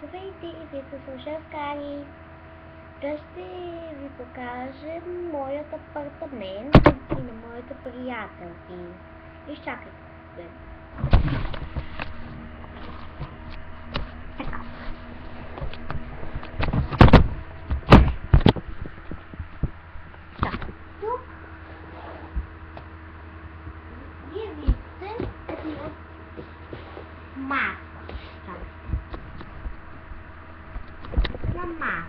Здравейте, вие сте слушалкари. Днес ще ви покажем моят апартамент и на моите приятелки. Изчакайте. Така. Тук вие виждате такива маса. На маса.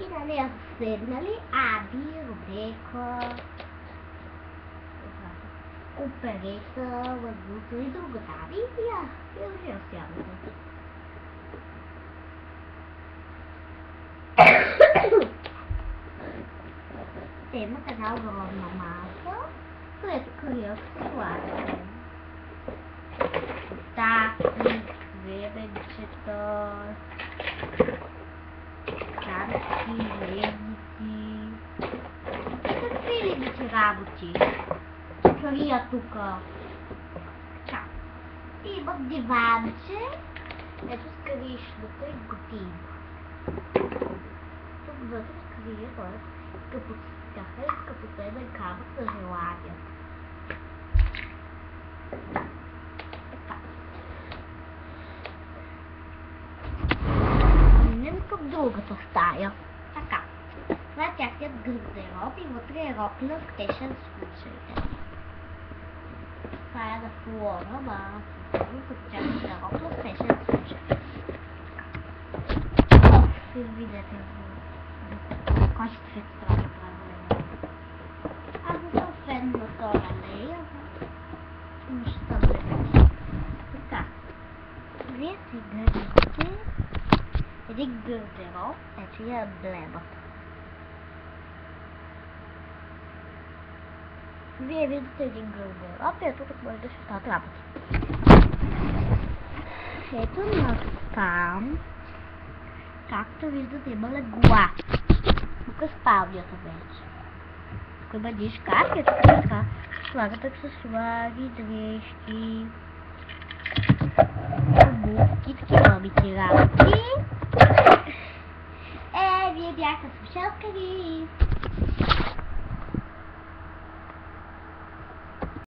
И на нея са седнали Ади, Робека, Оперета, Лазута и друга Ади. Я уже сядате. Те имат една огромна маса, където крият сладките. Таки, хлебенчета, танки, лебници. Какви лебници работи? Крият тука. И имат диванче. Ето с кришната и готино. Тук вътре скрие, т.е. скъпоценен камък на желанията. Така. Минем към другата стая. Така. Това е тяхният гардероб и вътре е рок на течен случай. Това е на флора, като тяхната рок на течен случай. Ще видите кой ще се страда правилно. Аз не съм фен на това алея, но ще съм гледам. Така. Вие си гледате един гардероб, ето я емблемата. Вие виждате един гардероб и ето тук може да ще стават работи. Ето настам, както виждате, има легла. Тук е спалнята вече. Тук има един шкаф и тук е така. Слагат аксесуари, дрежки, обувки, такива мити работи. Вие бяхте слушалкари.